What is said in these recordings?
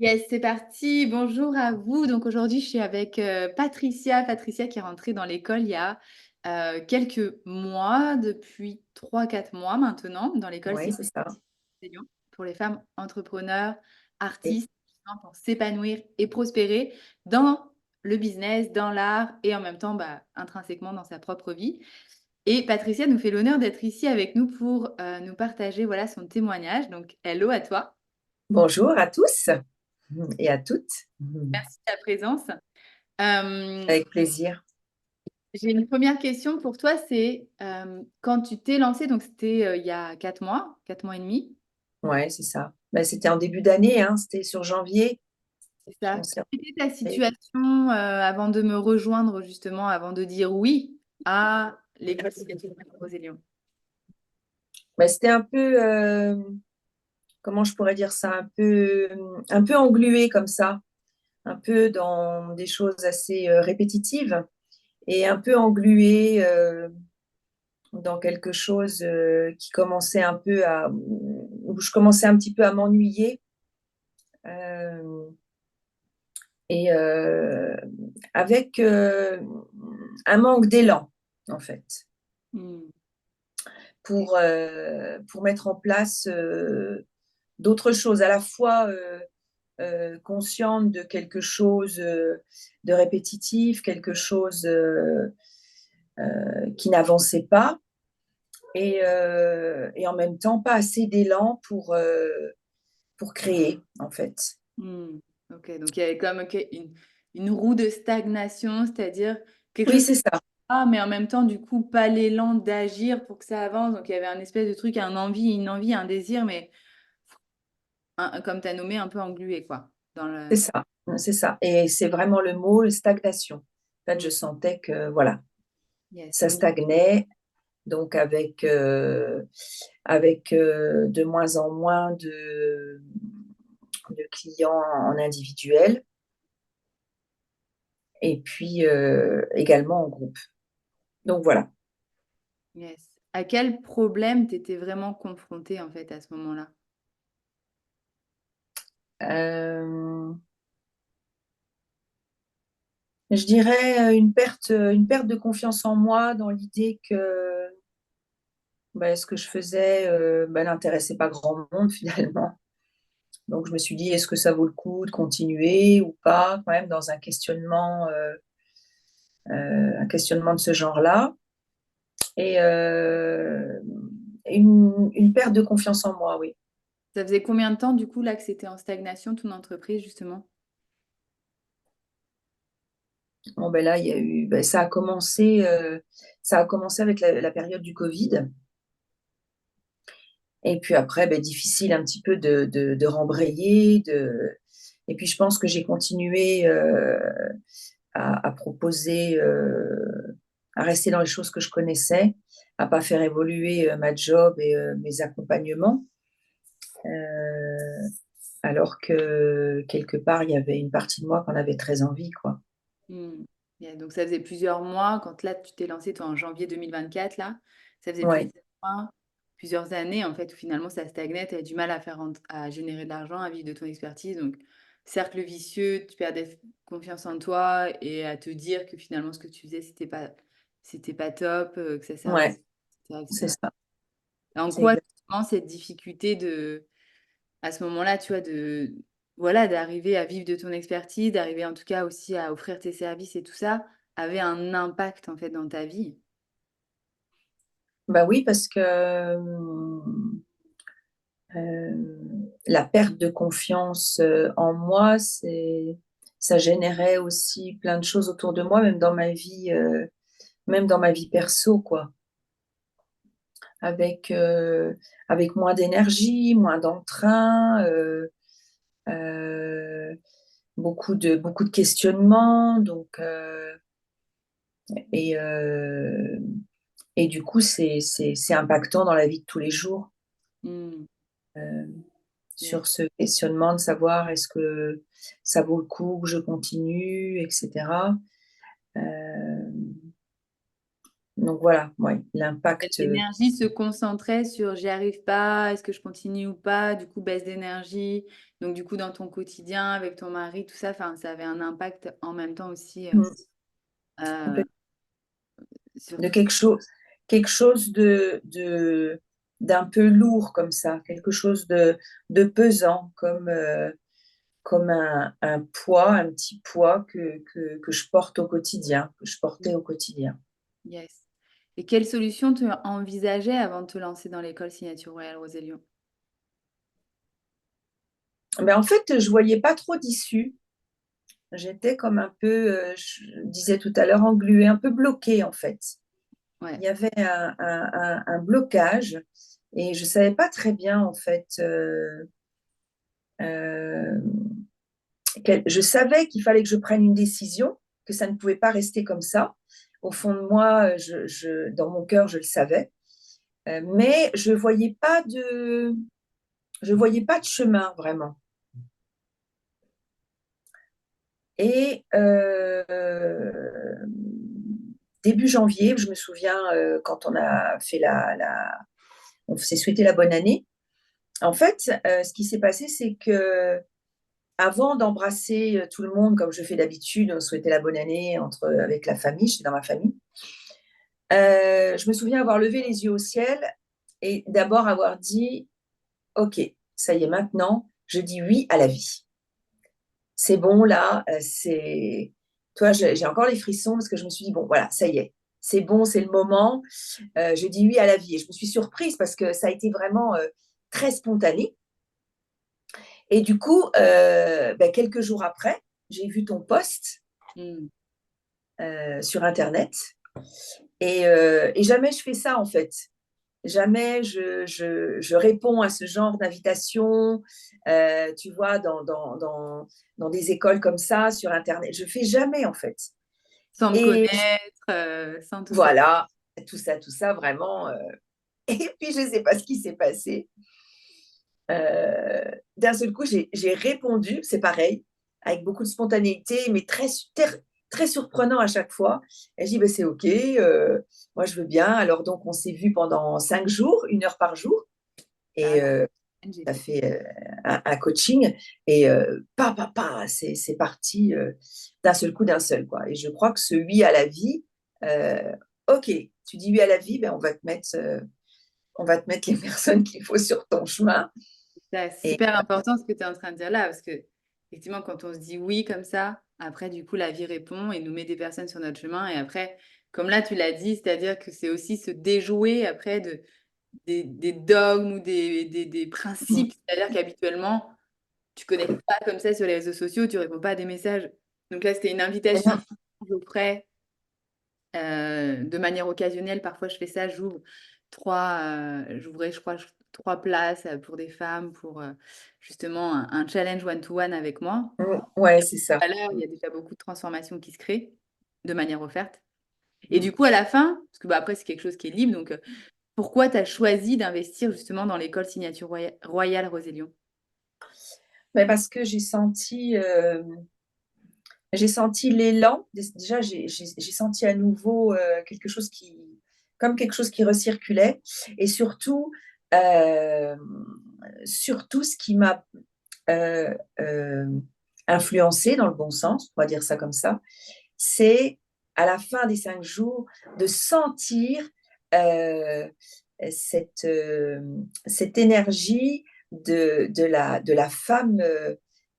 Yes, c'est parti. Bonjour à vous. Donc aujourd'hui, je suis avec Patricia. Patricia qui est rentrée dans l'école il y a quelques mois, depuis 3 4 mois maintenant, dans l'école Oui, Cité c'est ça. de Lyon, pour les femmes entrepreneurs, Et artistes, justement, pour s'épanouir et prospérer dans le business, dans l'art et en même temps, intrinsèquement dans sa propre vie. Et Patricia nous fait l'honneur d'être ici avec nous pour nous partager voilà, son témoignage. Donc, hello à toi. bonjour à tous et à toutes. Merci de ta présence. Euh, Avec plaisir. j'ai une première question pour toi, c'est quand tu t'es lancée, donc c'était il y a 4 mois et demi, Ouais, c'est ça. Ben, c'était en début d'année, hein, c'était sur janvier. c'est Je ça. pensais. Quelle était ta situation avant de me rejoindre justement, avant de dire oui à l'école Cité Lyon? Ben, c'était un peu, comment je pourrais dire ça, un peu englué comme ça, un peu dans des choses assez répétitives et un peu englué dans quelque chose qui commençait un peu où je commençais un petit peu à m'ennuyer. Euh, et avec un manque d'élan, en fait, Hmm. pour mettre en place d'autres choses, à la fois consciente de quelque chose de répétitif, quelque chose qui n'avançait pas, et en même temps pas assez d'élan pour créer, en fait. Hmm. Ok, donc il y avait comme ok, une roue de stagnation, c'est-à-dire quelque Oui, chose c'est ça, mais en même temps, du coup, pas l'élan d'agir pour que ça avance. Donc, il y avait un espèce de truc, une envie, un désir, mais comme tu as nommé, un peu englué, quoi. Dans c'est le... ça, c'est ça. Et c'est vraiment le mot, stagnation. En fait, Mm. je sentais que, voilà, Yes. ça stagnait, donc avec de moins en moins de clients en individuel et puis également en groupe. Donc voilà. Yes. À quel problème t'étais vraiment confrontée, en fait, à ce moment-là? Euh, je dirais une perte de confiance en moi dans l'idée que ce que je faisais n'intéressait pas grand monde finalement. Donc je me suis dit, est-ce que ça vaut le coup de continuer ou pas, quand même dans un questionnement de ce genre-là. Et une perte de confiance en moi, oui. Ça faisait combien de temps, du coup, là, que c'était en stagnation, ton entreprise, justement? Bon, ben là, il y a eu, ça a commencé avec la période du Covid. Et puis après, difficile un petit peu de rembrayer. Et puis je pense que j'ai continué à proposer, à rester dans les choses que je connaissais, à pas faire évoluer ma job et mes accompagnements. Euh, alors que quelque part, il y avait une partie de moi qu'on avait très envie, quoi. Hmm. Yeah, donc, ça faisait plusieurs mois, quand là, tu t'es lancé, toi, en janvier 2024, là, ça faisait plusieurs Ouais, mois, plusieurs années, en fait, où finalement, ça stagnait, tu avais du mal à à générer de l'argent, à vivre de ton expertise. Donc, cercle vicieux, tu perdais confiance en toi et à te dire que finalement, ce que tu faisais, c'était pas top, que ça servait, ouais, etc., c'est etc. ça. Et en C'est quoi, exact. justement, cette difficulté à ce moment-là, tu vois, voilà, d'arriver à vivre de ton expertise, d'arriver en tout cas aussi à offrir tes services et tout ça, avait un impact en fait dans ta vie. Bah oui, parce que la perte de confiance en moi, ça générait aussi plein de choses autour de moi, même dans ma vie perso, quoi. Avec, avec moins d'énergie, moins d'entrain, euh, beaucoup de questionnements. Donc, et, euh, et du coup, c'est impactant dans la vie de tous les jours. Hmm, Euh, yes. sur ce questionnement de savoir est-ce que ça vaut le coup que je continue, etc. Euh, Donc voilà, ouais, Cette l'impact. énergie se concentrait sur j'y arrive pas, est-ce que je continue ou pas, du coup baisse d'énergie. Donc du coup dans ton quotidien avec ton mari, tout ça, enfin ça avait un impact en même temps aussi euh, sur De tout ça. quelque chose d'un peu lourd comme ça, quelque chose de pesant, comme un poids, un petit poids que je porte au quotidien, que je portais au quotidien. Yes. Et quelle solution tu envisageais avant de te lancer dans l'école Signature Royale Roselion? Mais en fait, je voyais pas trop d'issue. J'étais comme un peu, je disais tout à l'heure, engluée, un peu bloquée en fait. Il Ouais. y avait un blocage et je savais pas très bien en fait. Euh, je savais qu'il fallait que je prenne une décision, que ça ne pouvait pas rester comme ça. Au fond de moi, dans mon cœur, je le savais. Mais je voyais pas de chemin vraiment. Et début janvier, je me souviens quand on a fait on s'est souhaité la bonne année. En fait, ce qui s'est passé, c'est que avant d'embrasser tout le monde, comme je fais d'habitude, on souhaitait la bonne année avec la famille, j'étais dans ma famille. Je me souviens avoir levé les yeux au ciel et d'abord avoir dit, OK, ça y est, maintenant, je dis oui à la vie. C'est bon, là, Toi, j'ai encore les frissons parce que je me suis dit, bon, voilà, ça y est, c'est bon, c'est le moment. Je dis oui à la vie. Et je me suis surprise parce que ça a été vraiment très spontané. Et du coup, ben, quelques jours après, j'ai vu ton post Mm. sur Internet. Et jamais je fais ça, en fait. Jamais je réponds à ce genre d'invitation, tu vois, dans des écoles comme ça, sur Internet. Je fais jamais, en fait. Sans me Et connaître, sans tout ça. voilà, tout ça, vraiment. Et puis, je ne sais pas ce qui s'est passé. D'un seul coup, j'ai répondu, c'est pareil, avec beaucoup de spontanéité, mais très surprenant à chaque fois. Et j'ai dit, bah, c'est OK, moi je veux bien. Alors donc, on s'est vu pendant 5 jours, 1 heure par jour, et Carrément. J'ai ça fait. fait un coaching. Et c'est parti d'un seul coup, d'un seul, quoi. Et je crois que ce oui à la vie, euh, OK, tu dis oui à la vie, ben on va te mettre les personnes qu'il faut sur ton chemin. C'est Et super important ce que tu es en train de dire là, parce que effectivement, quand on se dit oui comme ça, après, du coup, la vie répond et nous met des personnes sur notre chemin. Et après, comme là, tu l'as dit, c'est-à-dire que c'est aussi se déjouer après des dogmes ou des principes. C'est-à-dire qu'habituellement, tu connectes pas comme ça sur les réseaux sociaux, tu réponds pas à des messages. Donc là, c'était une invitation que j'offrais de manière occasionnelle. Parfois, je fais ça, j'ouvrais, je crois, 3 places pour des femmes pour justement un challenge one-to-one avec moi. Ouais, c'est ça. À l'heure, il y a déjà beaucoup de transformations qui se créent de manière offerte. Et du coup, à la fin, parce que bah, après, c'est quelque chose qui est libre, donc pourquoi tu as choisi d'investir justement dans l'école Signature Royale Roselion? Mais parce que j'ai senti l'élan. Déjà, j'ai senti à nouveau comme quelque chose qui recirculait. Et euh, surtout ce qui m'a euh, euh, influencé dans le bon sens, on va dire ça comme ça, c'est à la fin des 5 jours de sentir euh, cette, euh, cette énergie de la femme,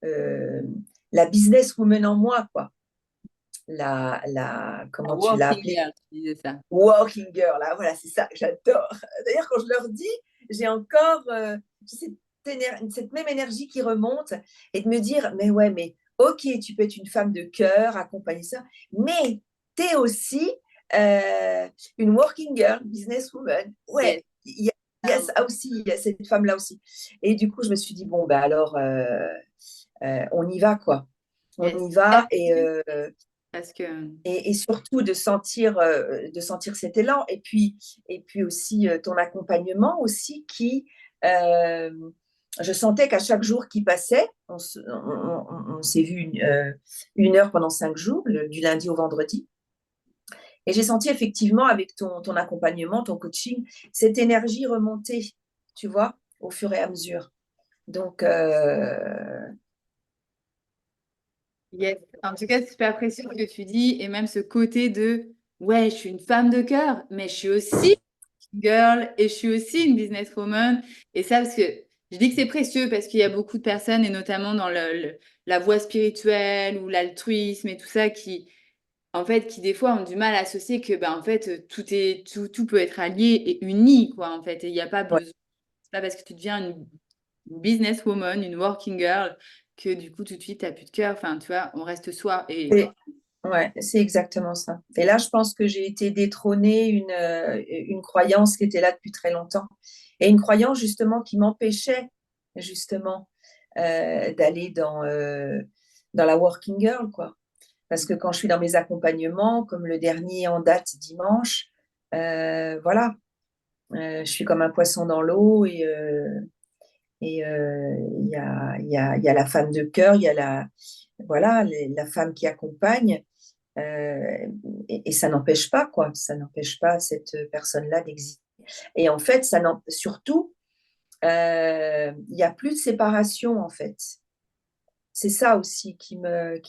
euh, la businesswoman en moi, quoi. La Comment tu l'as working appelé? girl, tu disais ça. Walking girl, là, voilà, c'est ça, j'adore. D'ailleurs, quand je leur dis, j'ai encore cette même énergie qui remonte et de me dire, mais ouais, mais ok, tu peux être une femme de cœur, accompagner ça, mais tu es aussi euh, une working girl, businesswoman. Yes. Ouais, il y a ça aussi, il y a cette femme-là aussi. Et du coup, je me suis dit, bon, ben alors, on y va, quoi. On Yes. y va Parce que et surtout de sentir cet élan et puis aussi ton accompagnement aussi euh, je sentais qu'à chaque jour qui passait, on s'est vu 1 heure pendant 5 jours, du lundi au vendredi. Et j'ai senti effectivement avec ton accompagnement, ton coaching, cette énergie remonter, tu vois, au fur et à mesure. Donc, Yes. En tout cas, c'est super précieux ce que tu dis, et même ce côté de, ouais, je suis une femme de cœur, mais je suis aussi une girl et je suis aussi une businesswoman. Et ça, parce que je dis que c'est précieux parce qu'il y a beaucoup de personnes, et notamment dans la voie spirituelle ou l'altruisme et tout ça, qui, en fait, qui des fois ont du mal à associer que, ben, en fait, tout peut être allié et uni, quoi, en fait. Et il n'y a pas ouais, besoin, c'est pas parce que tu deviens une businesswoman, une working girl, que du coup, tout de suite, tu n'as plus de cœur. Enfin, tu vois, on reste soi. Et ouais, c'est exactement ça. Et là, je pense que j'ai été détrôner une croyance qui était là depuis très longtemps. Et une croyance justement qui m'empêchait justement d'aller dans la working girl, quoi. Parce que quand je suis dans mes accompagnements, comme le dernier en date dimanche, voilà, je suis comme un poisson dans l'eau et il y a la femme de cœur, il y a voilà, la femme qui accompagne. Euh, et ça n'empêche pas, quoi. Ça n'empêche pas cette personne-là d'exister. Et en fait, surtout, il n'y a plus de séparation, en fait. C'est ça aussi qui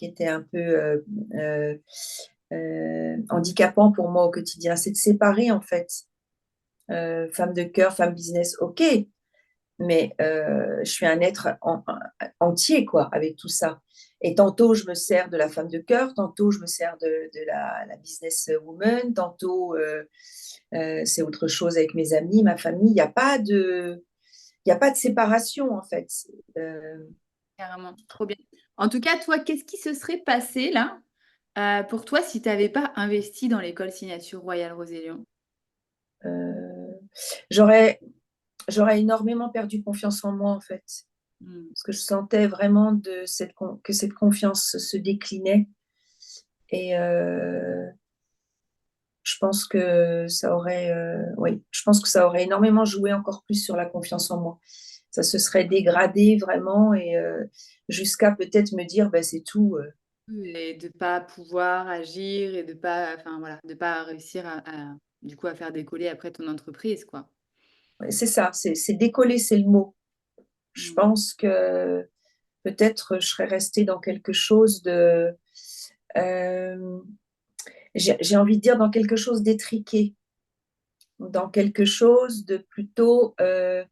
était un peu handicapant pour moi au quotidien, c'est de séparer, en fait. Femme de cœur, femme business, ok, mais je suis un être entier, quoi, avec tout ça. Et tantôt, je me sers de la femme de cœur, tantôt, je me sers de la business woman, tantôt, c'est autre chose avec mes amis, ma famille. Il y a pas de séparation, en fait. Euh, carrément, trop bien. En tout cas, toi, qu'est-ce qui se serait passé là pour toi si tu n'avais pas investi dans l'école Signature Royale Rosélion? euh, j'aurais, j'aurais énormément perdu confiance en moi, en fait. Hmm. Parce que je sentais vraiment que cette confiance se déclinait. Et je pense que oui, je pense que ça aurait énormément joué encore plus sur la confiance en moi. Ça se serait dégradé vraiment et jusqu'à peut-être me dire, ben, c'est tout. Et de pas pouvoir agir et de pas, enfin voilà, de pas réussir du coup à faire décoller après ton entreprise, quoi. Ouais, c'est ça, c'est décoller, c'est le mot. Je Hmm. pense que peut-être je serais restée dans quelque chose euh, j'ai envie de dire dans quelque chose d'étriqué, dans quelque chose de plutôt, euh,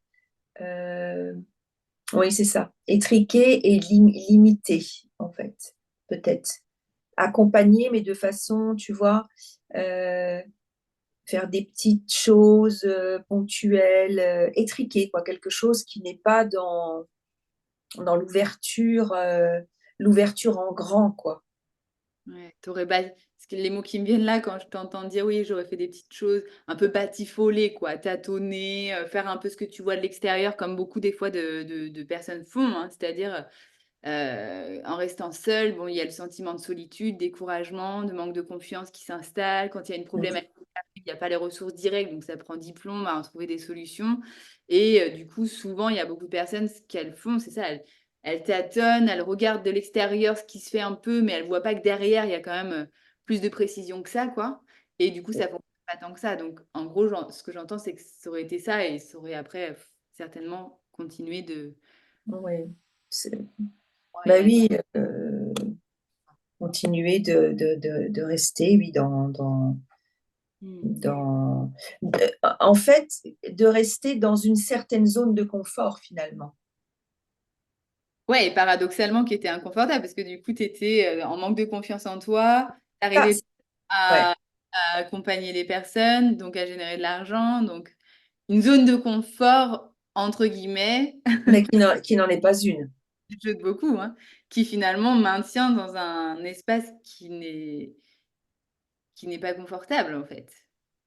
oui, c'est ça, étriqué et limité, en fait, peut-être. Accompagné, mais de façon, tu vois, euh, faire des petites choses ponctuelles, étriquées, quoi, quelque chose qui n'est pas dans l'ouverture en grand, quoi. Ouais, parce que les mots qui me viennent là quand je t'entends dire oui, j'aurais fait des petites choses un peu batifolées, quoi, tâtonner, faire un peu ce que tu vois de l'extérieur, comme beaucoup des fois de personnes font, hein, c'est-à-dire en restant seul, bon, il y a le sentiment de solitude, découragement, de manque de confiance qui s'installe. Quand il y a une problématique, il n'y a pas les ressources directes, donc ça prend diplôme à en trouver des solutions. Et du coup, souvent, il y a beaucoup de personnes, ce qu'elles font, c'est ça, elles tâtonnent, elles regardent de l'extérieur ce qui se fait un peu, mais elles ne voient pas que derrière, il y a quand même plus de précision que ça, quoi. Et du coup, ça ne fonctionne pas tant que ça. Donc, en gros, ce que j'entends, c'est que ça aurait été ça et ça aurait après certainement continué de... Oui, bah Ouais, oui, continuer de rester, oui, dans, en fait, de rester dans une certaine zone de confort, finalement. ouais, et paradoxalement, qui était inconfortable parce que du coup, tu étais en manque de confiance en toi, tu Ça, n'arrivais ouais, pas à accompagner les personnes, donc à générer de l'argent. Donc, une zone de confort, entre guillemets, mais qui n'en est pas une. du jeu de beaucoup, hein, qui finalement maintient dans un espace qui n'est pas confortable, en fait.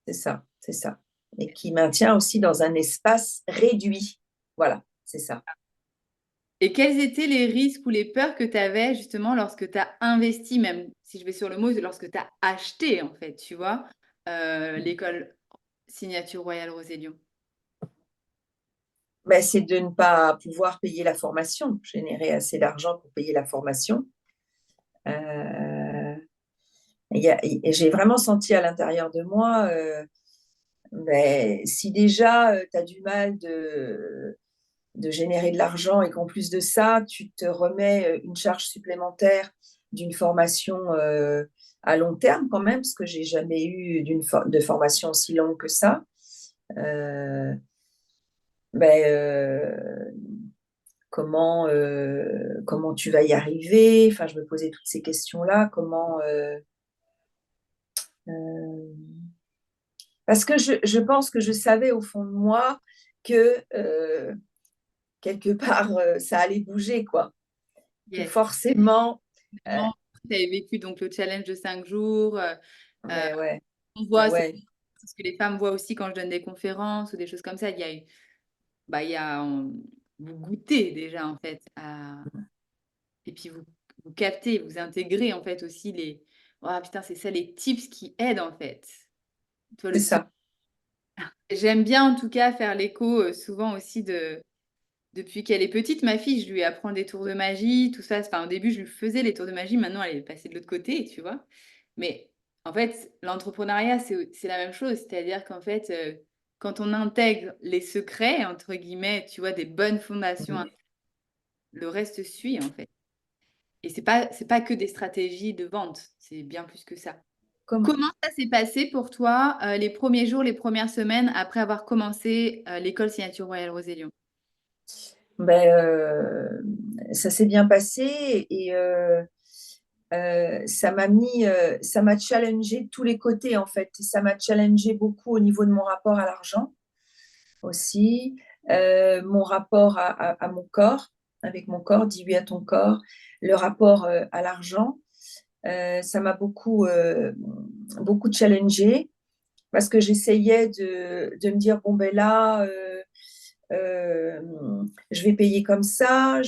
C'est ça, c'est ça. Et qui maintient aussi dans un espace réduit. Voilà, c'est ça. Et quels étaient les risques ou les peurs que tu avais justement lorsque tu as investi, même si je vais sur le mot, lorsque tu as acheté, en fait, tu vois, l'école Signature Royale Rosélion? Ben, c'est de ne pas pouvoir payer la formation, générer assez d'argent pour payer la formation. Euh, Et j'ai vraiment senti à l'intérieur de moi, ben, si déjà tu as du mal de générer de l'argent et qu'en plus de ça, tu te remets une charge supplémentaire d'une formation à long terme quand même, parce que j'ai jamais eu de formation aussi longue que ça. Euh, ben, comment tu vas y arriver? Enfin, je me posais toutes ces questions-là. Euh, Parce que je pense que je savais au fond de moi que quelque part, ça allait bouger, quoi. Que Yes. forcément, euh, Vraiment, tu avais vécu donc le challenge de 5 jours. Euh, ben ouais, on ben voit, ouais, c'est ce que les femmes voient aussi quand je donne des conférences ou des choses comme ça. Bah, vous goûtez déjà en fait et puis vous captez, vous intégrez en fait aussi oh putain, c'est ça les tips qui aident en fait. Toi, c'est le ça. J'aime bien en tout cas faire l'écho souvent aussi depuis qu'elle est petite, ma fille, je lui apprends des tours de magie, tout ça. Enfin, au début, je lui faisais les tours de magie, maintenant elle est passée de l'autre côté, tu vois. Mais en fait, l'entrepreneuriat, c'est la même chose. C'est-à-dire qu'en fait, quand on intègre les secrets, entre guillemets, tu vois, des bonnes fondations, le reste suit en fait. Et c'est pas que des stratégies de vente, c'est bien plus que ça. Comme, Comment ça s'est passé pour toi les premiers jours, les premières semaines après avoir commencé l'école Signature Royale Roselion? ben, ça s'est bien passé et ça m'a challengé de tous les côtés en fait. Ça m'a challengé beaucoup au niveau de mon rapport à l'argent aussi, mon rapport à mon corps, avec mon corps, dis oui à ton corps, le rapport à l'argent. Ça m'a beaucoup challengé parce que j'essayais de me dire, bon, ben là, euh, je vais payer comme ça,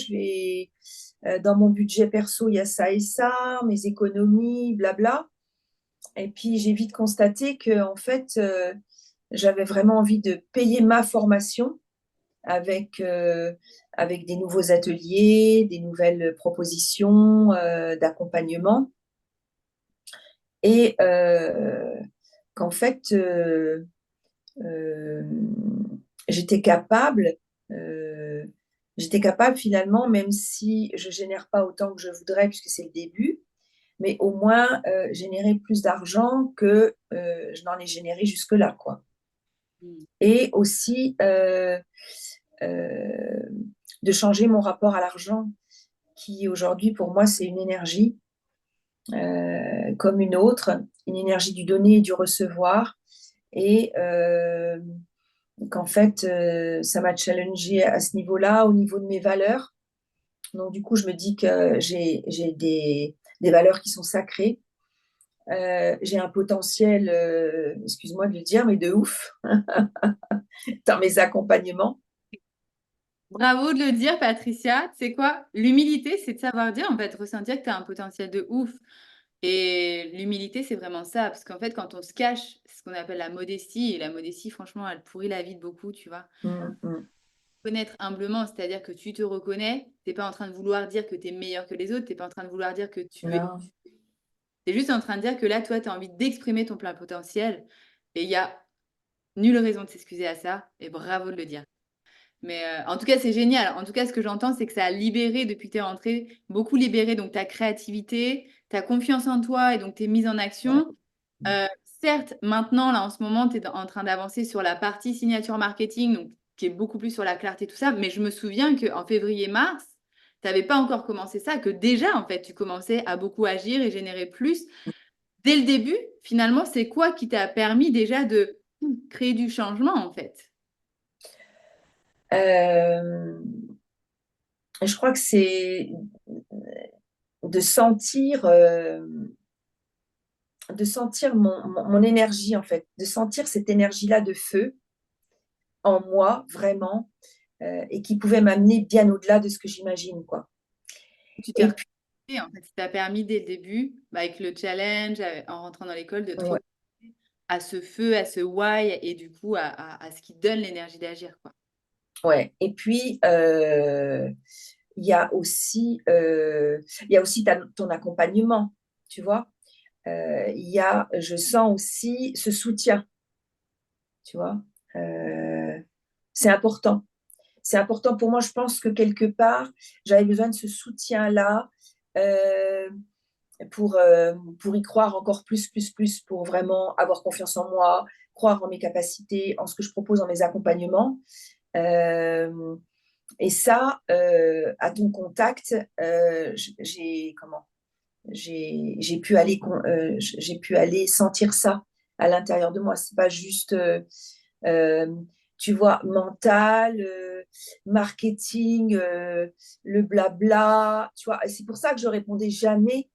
dans mon budget perso, il y a ça et ça, mes économies, blabla. Et puis, j'ai vite constaté que, en fait, j'avais vraiment envie de payer ma formation avec, avec des nouveaux ateliers, des nouvelles propositions d'accompagnement. Et qu'en fait, euh, j'étais capable, euh, j'étais capable finalement, même si je génère pas autant que je voudrais, puisque c'est le début, mais au moins générer plus d'argent que je n'en ai généré jusque-là, quoi. Mm. Et aussi euh, de changer mon rapport à l'argent, qui aujourd'hui pour moi c'est une énergie comme une autre, une énergie du donner et du recevoir, et qu'en fait, ça m'a challengé à ce niveau-là, au niveau de mes valeurs. Donc, du coup, je me dis que j'ai des valeurs qui sont sacrées. J'ai un potentiel, excuse-moi de le dire, mais de ouf dans mes accompagnements. Bravo de le dire, Patricia. C'est quoi? L'humilité, c'est de savoir dire, en fait, ressentir que tu as un potentiel de ouf. Et l'humilité, c'est vraiment ça. Parce qu'en fait, quand on se cache, c'est ce qu'on appelle la modestie. Et la modestie, franchement, elle pourrit la vie de beaucoup, tu vois. Mm, mm. Connaître humblement, c'est-à-dire que tu te reconnais, t'es pas en train de vouloir dire que tu es meilleur que les autres, t'es pas en train de vouloir dire que tu es... Non, T'es juste en train de dire que là, toi, tu as envie d'exprimer ton plein potentiel. Et il y a nulle raison de s'excuser à ça. Et bravo de le dire. Mais en tout cas, c'est génial. En tout cas, ce que j'entends, c'est que ça a libéré, depuis que tu es rentrée, beaucoup libéré donc ta créativité, ta confiance en toi et donc tes mises en ouais. action. Certes, maintenant, là, en ce moment, tu es en train d'avancer sur la partie signature marketing, donc, qui est beaucoup plus sur la clarté, tout ça. Mais je me souviens qu'en février-mars, tu n'avais pas encore commencé ça, que déjà, en fait, tu commençais à beaucoup agir et générer plus. Dès le début, finalement, c'est quoi qui t'a permis déjà de créer du changement, en fait? Euh, je crois que c'est de sentir, mon énergie, en fait, de sentir cette énergie-là de feu en moi, vraiment, et qui pouvait m'amener bien au-delà de ce que j'imagine, quoi. Tu t'es Et puis, retrouvé, en fait, ça t'a permis dès le début, bah, avec le challenge, en rentrant dans l'école, de te ouais, reconnecter à ce feu, à ce why, et du coup, à ce qui te donne l'énergie d'agir, quoi. ouais. Et puis, il y a aussi ton accompagnement, tu vois. je sens aussi ce soutien, tu vois. Euh, c'est important. C'est important pour moi. Je pense que quelque part, j'avais besoin de ce soutien-là euh, pour y croire encore plus, pour vraiment avoir confiance en moi, croire en mes capacités, en ce que je propose, en mes accompagnements. Euh, et ça, à ton contact, j'ai pu aller sentir ça à l'intérieur de moi. C'est pas juste, euh, tu vois, mental, marketing, le blabla, tu vois. Et c'est pour ça que je répondais jamais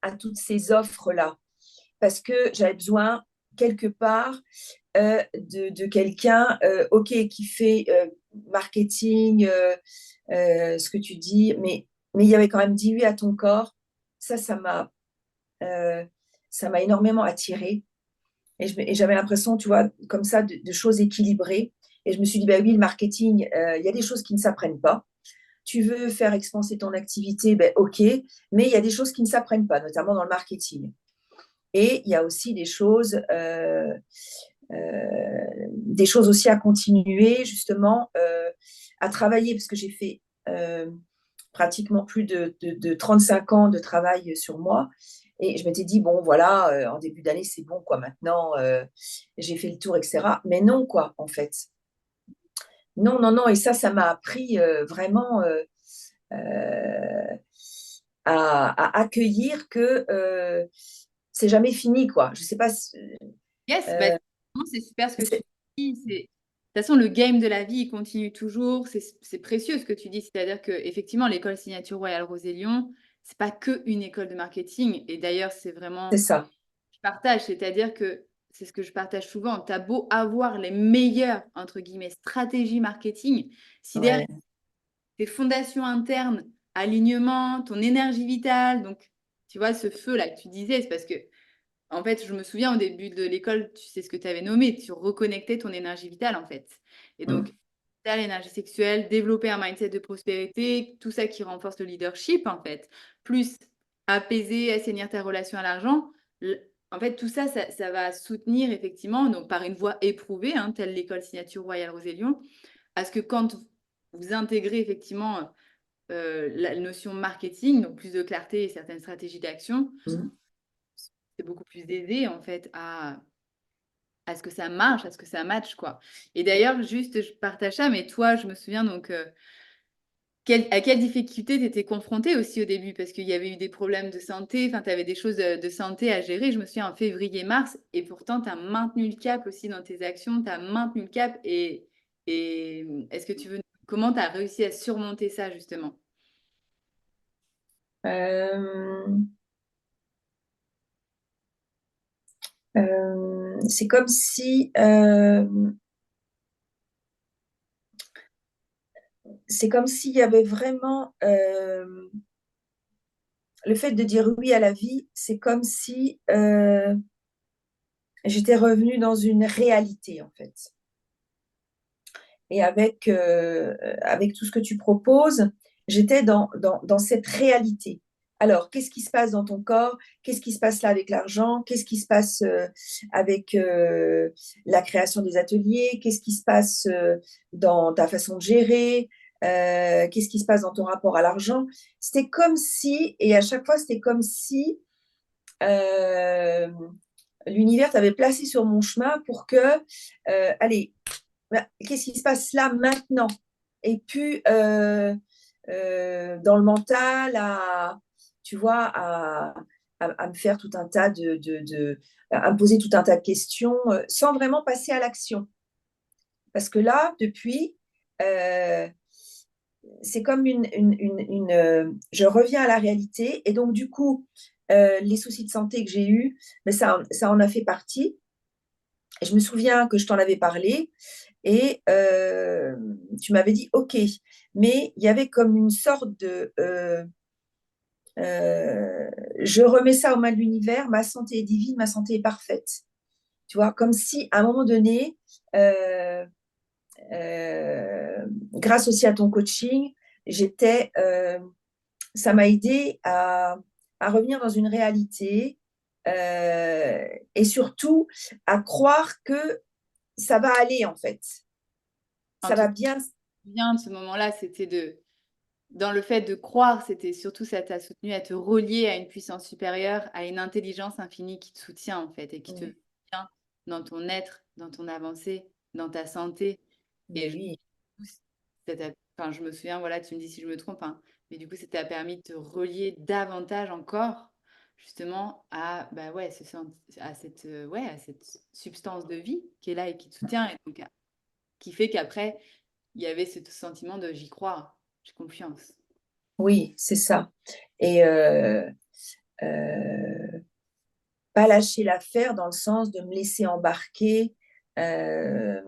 à toutes ces offres-là, parce que j'avais besoin quelque part de quelqu'un, ok, qui fait marketing, ce que tu dis, mais il y avait quand même dit oui à ton corps. Ça euh, ça m'a énormément attirée. Et j'avais l'impression, tu vois, comme ça, de choses équilibrées. Et je me suis dit, bah oui, le marketing, il y a des choses qui ne s'apprennent pas. Tu veux faire expanser ton activité, ben ok, mais il y a des choses qui ne s'apprennent pas, notamment dans le marketing. Et il y a aussi des choses aussi à continuer, justement, à travailler, parce que j'ai fait pratiquement plus de 35 ans de travail sur moi. Et je m'étais dit, bon, voilà, en début d'année, c'est bon, quoi. Maintenant, j'ai fait le tour, etc. Mais non, quoi, en fait. Non, non, non. Et ça m'a appris vraiment euh, à accueillir que c'est jamais fini, quoi. Je sais pas. Yes, bah, Euh, c'est super ce que tu dis. De toute façon, le game de la vie, il continue toujours. C'est précieux ce que tu dis. C'est-à-dire que effectivement, l'école Signature Royal Rosé-Lyon, c'est pas que une école de marketing. Et d'ailleurs, c'est c'est vraiment, ça. je partage. C'est-à-dire que c'est ce que je partage souvent. Tu as beau avoir les meilleures, entre guillemets, stratégies marketing. Si derrière Ouais, tes fondations internes, alignement, ton énergie vitale, donc tu vois, ce feu-là que tu disais, c'est parce que en fait, je me souviens au début de l'école, tu sais ce que tu avais nommé, tu reconnectais ton énergie vitale en fait. Et donc, mm, l'énergie sexuelle, développer un mindset de prospérité, tout ça qui renforce le leadership en fait, plus apaiser, assainir ta relation à l'argent. En fait, tout ça, ça va soutenir effectivement, donc par une voie éprouvée, hein, telle l'école Signature Royale Rosé-Lyon, à ce que quand vous intégrez effectivement la notion marketing, donc plus de clarté et certaines stratégies d'action, mm. c'est beaucoup plus aisé en fait à ce que ça marche, à ce que ça matche, quoi. Et d'ailleurs, juste, je partage ça, mais toi, je me souviens donc, à quelle difficulté tu étais confrontée aussi au début, parce qu'il y avait eu des problèmes de santé, enfin, tu avais des choses de santé à gérer, je me souviens en février-mars, et pourtant, tu as maintenu le cap aussi dans tes actions, tu as maintenu le cap, et est-ce que tu veux, comment tu as réussi à surmonter ça, justement? Euh, c'est comme si c'est comme s'il y avait vraiment le fait de dire oui à la vie, c'est comme si j'étais revenue dans une réalité en fait. Et avec tout ce que tu proposes, j'étais dans cette réalité. Alors, qu'est-ce qui se passe dans ton corps? Qu'est-ce qui se passe là avec l'argent? Qu'est-ce qui se passe avec la création des ateliers? Qu'est-ce qui se passe dans ta façon de gérer? Qu'est-ce qui se passe dans ton rapport à l'argent? C'était comme si, et à chaque fois, c'était comme si euh, l'univers t'avait placé sur mon chemin pour que, allez, qu'est-ce qui se passe là maintenant? Et puis, dans le mental, tu vois, à me faire tout un tas à me poser tout un tas de questions sans vraiment passer à l'action. Parce que là, depuis, euh, c'est comme je reviens à la réalité. Et donc, du coup, les soucis de santé que j'ai eus, mais ça en a fait partie. Et je me souviens que je t'en avais parlé et tu m'avais dit OK, mais il y avait comme une sorte euh, je remets ça aux mains de l'univers, ma santé est divine, ma santé est parfaite. Tu vois, comme si à un moment donné, euh, grâce aussi à ton coaching, ça m'a aidé à revenir dans une réalité et surtout à croire que ça va aller en fait. En Ça tout va cas, bien. bien de ce moment-là, c'était dans le fait de croire, c'était surtout ça t'a soutenu à te relier à une puissance supérieure, à une intelligence infinie qui te soutient en fait et qui te Oui, soutient dans ton être, dans ton avancée, dans ta santé. Et mais oui, enfin, je me souviens, voilà, tu me dis si je me trompe, hein, mais du coup, ça t'a permis de te relier davantage encore justement à, bah ouais, à cette substance de vie qui est là et qui te soutient et donc qui fait qu'après, il y avait ce sentiment de j'y crois, j'ai confiance. oui, c'est ça. Et euh, pas lâcher l'affaire dans le sens de me laisser embarquer euh,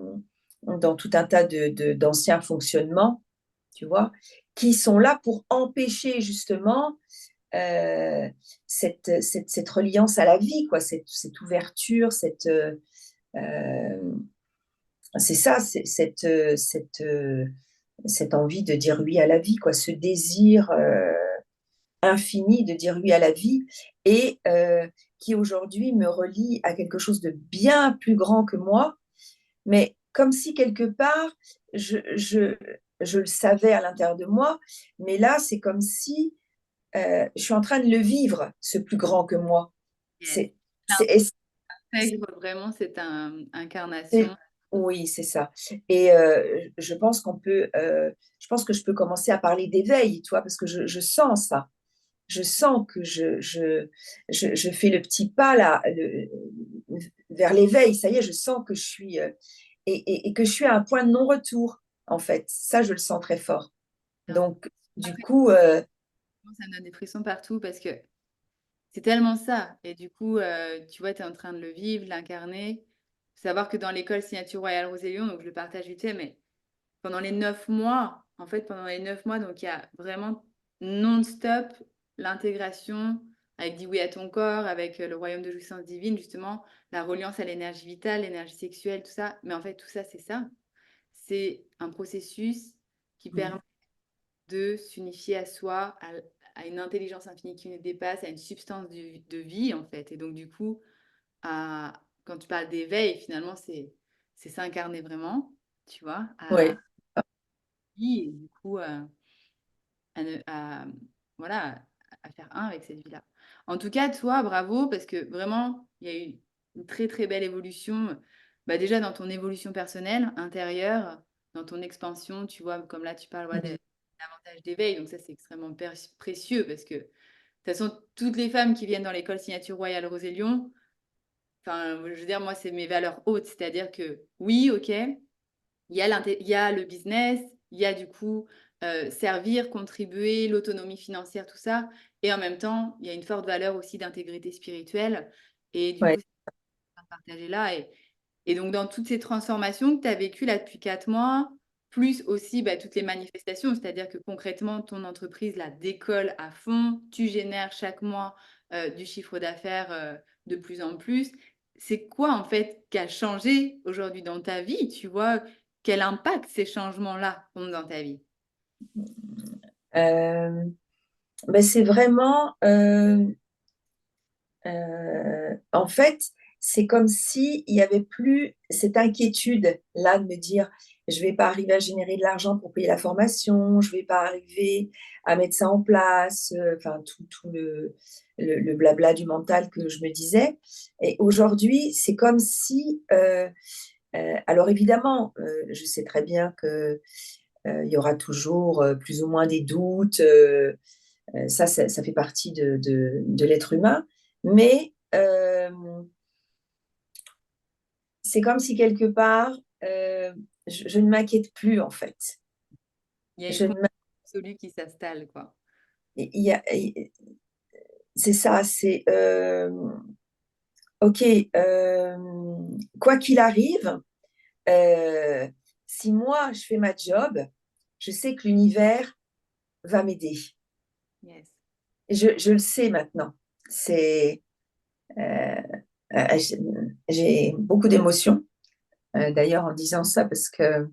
dans tout un tas d'anciens fonctionnements, tu vois, qui sont là pour empêcher justement cette reliance à la vie, quoi, cette ouverture, c'est ça, cette envie de dire oui à la vie, quoi, ce désir infini de dire oui à la vie et qui aujourd'hui me relie à quelque chose de bien plus grand que moi, mais comme si quelque part, je le savais à l'intérieur de moi, mais là, c'est comme si je suis en train de le vivre, ce plus grand que moi. Yes. C'est, c'est, Intègre vraiment cette c'est- incarnation. oui, c'est ça. Et je pense je pense que je peux commencer à parler d'éveil, tu vois, parce que je sens ça. Je sens que je fais le petit pas là, vers l'éveil. Ça y est, je sens que je suis et que je suis à un point de non-retour, en fait. Ça, je le sens très fort. Donc, du Après, coup, ça me donne des frissons partout parce que c'est tellement ça. Et du coup, tu vois, tu es en train de le vivre, de l'incarner. Faut savoir que dans l'école Signature Royale Rosé-Lyon, donc je le partage vite fait, mais pendant les 9 mois, en fait, pendant les 9 mois, donc il y a vraiment non-stop l'intégration avec Dis oui à ton corps, avec le royaume de jouissance divine, justement, la reliance à l'énergie vitale, l'énergie sexuelle, tout ça. Mais en fait, tout ça, c'est ça. C'est un processus qui permet de s'unifier à soi, à une intelligence infinie qui nous dépasse, à une substance de vie, en fait. Et donc, du coup, quand tu parles d'éveil, finalement, c'est s'incarner vraiment, tu vois, à oui, vie et du coup, voilà, à faire un avec cette vie-là. En tout cas, toi, bravo, parce que vraiment, il y a eu une très, très belle évolution. Bah, déjà dans ton évolution personnelle, intérieure, dans ton expansion, tu vois, comme là, tu parles ouais, davantage d'éveil. Donc ça, c'est extrêmement précieux parce que, de toute façon, toutes les femmes qui viennent dans l'école Signature Royale Rosé-Lyon, enfin, je veux dire, moi, c'est mes valeurs hautes. C'est-à-dire que, oui, ok, il y a le business, il y a du coup servir, contribuer, l'autonomie financière, tout ça. Et en même temps, il y a une forte valeur aussi d'intégrité spirituelle. Et du oui, coup, c'est partagé là. Et donc, dans toutes ces transformations que tu as vécues là depuis 4 mois, plus aussi bah, toutes les manifestations, c'est-à-dire que concrètement, ton entreprise la décolle à fond, tu génères chaque mois du chiffre d'affaires de plus en plus. C'est quoi en fait qui a changé aujourd'hui dans ta vie? Tu vois, quel impact ces changements-là ont dans ta vie? euh, ben c'est vraiment, en fait, c'est comme si il y avait plus cette inquiétude là de me dire, je vais pas arriver à générer de l'argent pour payer la formation, je vais pas arriver à mettre ça en place, enfin tout le blabla du mental que je me disais. Et aujourd'hui, c'est comme si, alors évidemment, je sais très bien que il y aura toujours plus ou moins des doutes. Ça fait partie de l'être humain. Mais c'est comme si quelque part, je ne m'inquiète plus en fait. Il y a une Je ne confiance m'in- absolue qui s'installe, quoi. il y a- c'est ça, c'est ok, quoi qu'il arrive, euh, si moi je fais ma job, je sais que l'univers va m'aider. Yes. Je le sais maintenant. C'est, euh, j'ai beaucoup d'émotions d'ailleurs en disant ça parce que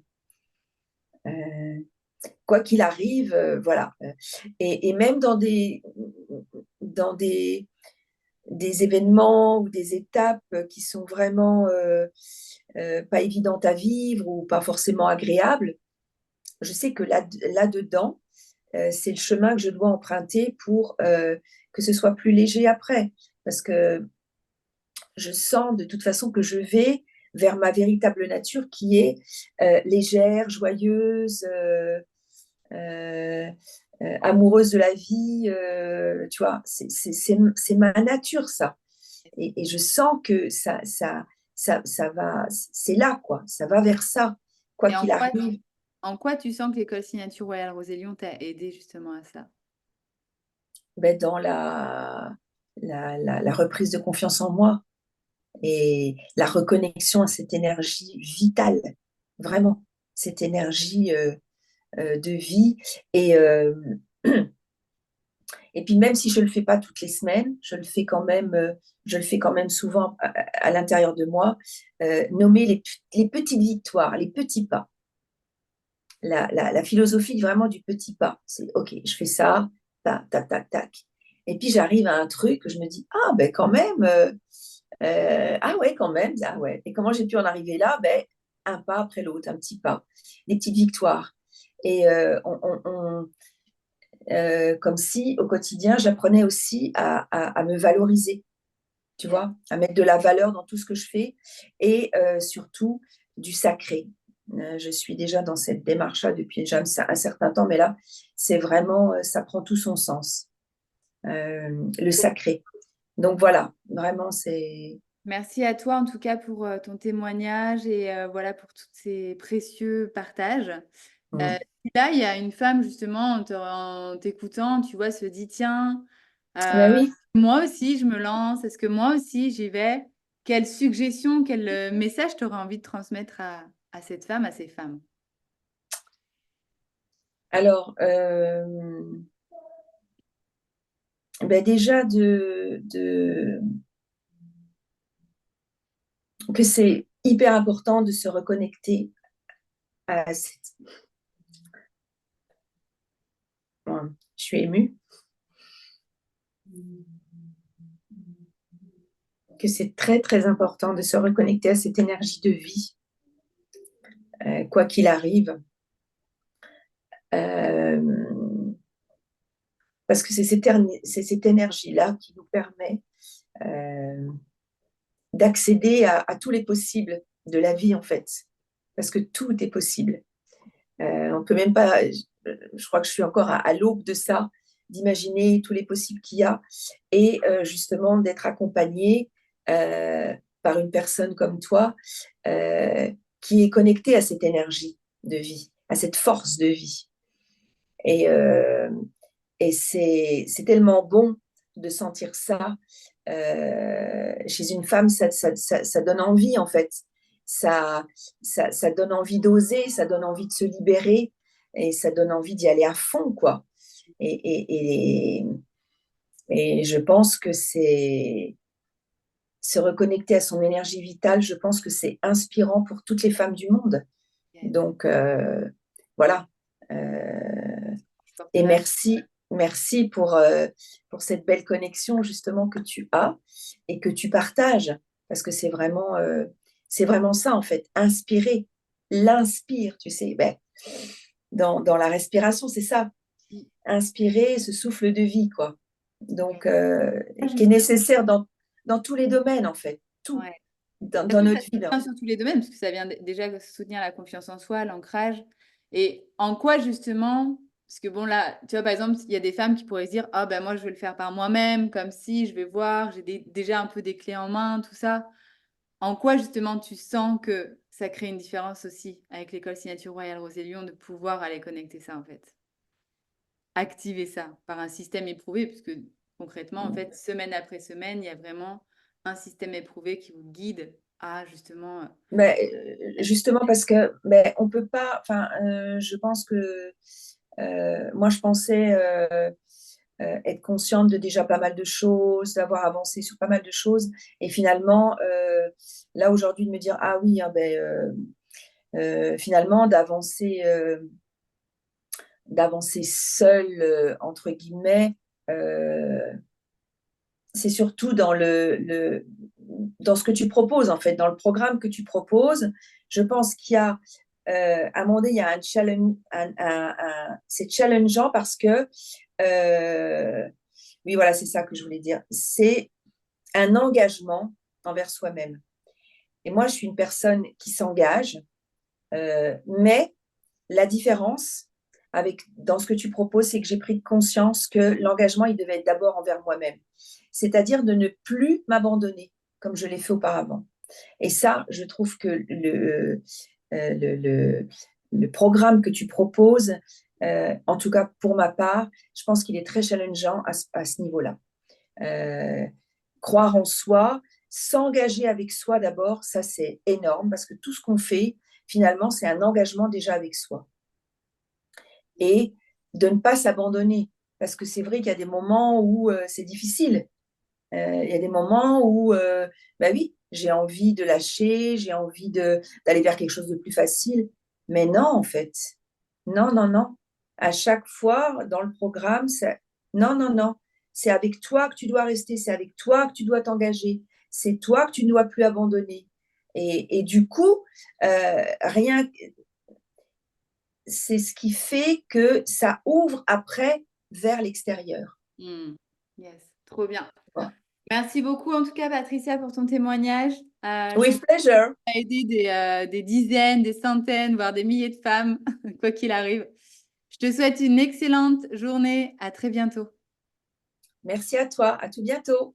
euh, quoi qu'il arrive, voilà. Et même dans des des événements ou des étapes qui sont vraiment pas évidentes à vivre ou pas forcément agréables, je sais que là-dedans, c'est le chemin que je dois emprunter pour que ce soit plus léger après. Parce que je sens de toute façon que je vais vers ma véritable nature qui est légère, joyeuse, euh, amoureuse de la vie. Tu vois, c'est ma nature, ça. Et je sens que ça va, c'est là, quoi. Ça va vers ça, quoi Et qu'il arrive. en quoi tu sens que l'école Signature Royale Roselion t'a aidé justement à ça? Ben, dans la reprise de confiance en moi et la reconnexion à cette énergie vitale, vraiment, cette énergie de vie. Et, et puis même si je ne le fais pas toutes les semaines, je le fais quand même souvent à l'intérieur de moi, nommer les petites victoires, les petits pas. La philosophie vraiment du petit pas. C'est OK, je fais ça, tac, tac, tac, tac. Et puis j'arrive à un truc, je me dis, ah ben quand même, ah ouais, quand même, ah ouais. Et comment j'ai pu en arriver là? Ben, un pas après l'autre, un petit pas, des petites victoires. Et comme si au quotidien, j'apprenais aussi à me valoriser, tu Yeah. vois, à mettre de la valeur dans tout ce que je fais et surtout du sacré. Je suis déjà dans cette démarche-là depuis déjà un certain temps, mais là, c'est vraiment, ça prend tout son sens, le sacré. Donc voilà, vraiment, c'est... Merci à toi en tout cas pour ton témoignage et voilà pour tous ces précieux partages. Mm. Si là, il y a une femme justement en t'écoutant, tu vois, se dit, tiens, Ben euh, oui. moi aussi je me lance, est-ce que moi aussi j'y vais? Quelle suggestion, quel message tu aurais envie de transmettre à cette femme, à ces femmes? Alors, ben déjà que c'est hyper important de se reconnecter à cette... Bon, je suis émue. Que c'est très, très important de se reconnecter à cette énergie de vie, quoi qu'il arrive. Euh, parce que c'est cette énergie-là qui nous permet euh, d'accéder à tous les possibles de la vie, en fait. Parce que tout est possible. On peut même pas, je crois que je suis encore à l'aube de ça, d'imaginer tous les possibles qu'il y a et justement d'être accompagnée par une personne comme toi euh, qui est connectée à cette énergie de vie, à cette force de vie. Et, c'est tellement bon de sentir ça. Chez une femme, ça donne envie, en fait. Ça, ça donne envie d'oser, ça donne envie de se libérer et ça donne envie d'y aller à fond, quoi. Et, et, et, et je pense que c'est se reconnecter à son énergie vitale, je pense que c'est inspirant pour toutes les femmes du monde. Yes. Donc, voilà. Euh, Je porte et énormément. merci pour cette belle connexion justement que tu as et que tu partages. Parce que c'est vraiment ça, en fait. Inspirer, l'inspire, tu sais. Ben, dans la respiration, c'est ça. Inspirer ce souffle de vie, quoi. Donc, qui est Juste, nécessaire dans tous les domaines, en fait. Tout, ouais. De toute dans façon, ça notre se vie. tient sur tous les domaines, parce que ça vient déjà soutenir la confiance en soi, l'ancrage. Et en quoi justement, parce que bon là, tu vois, par exemple, il y a des femmes qui pourraient se dire, ah ben moi je vais le faire par moi-même, comme si je vais voir, j'ai déjà un peu des clés en main, tout ça. En quoi justement tu sens que ça crée une différence aussi avec l'école Signature Royale Roselion de pouvoir aller connecter ça en fait? Activer ça par un système éprouvé, puisque concrètement, en fait, semaine après semaine, il y a vraiment un système éprouvé qui vous guide à justement Mais, être... justement parce que ben, on peut pas, enfin, je pense que moi je pensais être consciente de déjà pas mal de choses, d'avoir avancé sur pas mal de choses, et finalement là aujourd'hui de me dire ah oui, hein, ben, finalement d'avancer seule entre guillemets, euh, c'est surtout dans ce que tu proposes, en fait, dans le programme que tu proposes. Je pense qu'il y a, à un moment donné, il y a un challenge, c'est challengeant parce que, oui, voilà, c'est ça que je voulais dire. C'est un engagement envers soi-même. Et moi, je suis une personne qui s'engage, mais la différence dans ce que tu proposes, c'est que j'ai pris conscience que l'engagement, il devait être d'abord envers moi-même. C'est-à-dire de ne plus m'abandonner comme je l'ai fait auparavant. Et ça, je trouve que le programme que tu proposes, en tout cas pour ma part, je pense qu'il est très challengeant à ce niveau-là. Euh, Croire en soi, s'engager avec soi d'abord, ça c'est énorme parce que tout ce qu'on fait, finalement, c'est un engagement déjà avec soi. Et de ne pas s'abandonner. Parce que c'est vrai qu'il y a des moments où c'est difficile. Il y a des moments où, bah oui, j'ai envie de lâcher, j'ai envie d'aller vers quelque chose de plus facile. Mais non, en fait. Non, non, non. À chaque fois, dans le programme, non, non, non. C'est avec toi que tu dois rester, c'est avec toi que tu dois t'engager, c'est toi que tu ne dois plus abandonner. Et du coup, rien, c'est ce qui fait que ça ouvre après vers l'extérieur. Hmm. Yes, trop bien. Voilà. Merci beaucoup en tout cas, Patricia, pour ton témoignage. Je suis With pleasure. à aider des dizaines, des centaines, voire des milliers de femmes, quoi qu'il arrive. Je te souhaite une excellente journée. À très bientôt. Merci à toi. À tout bientôt.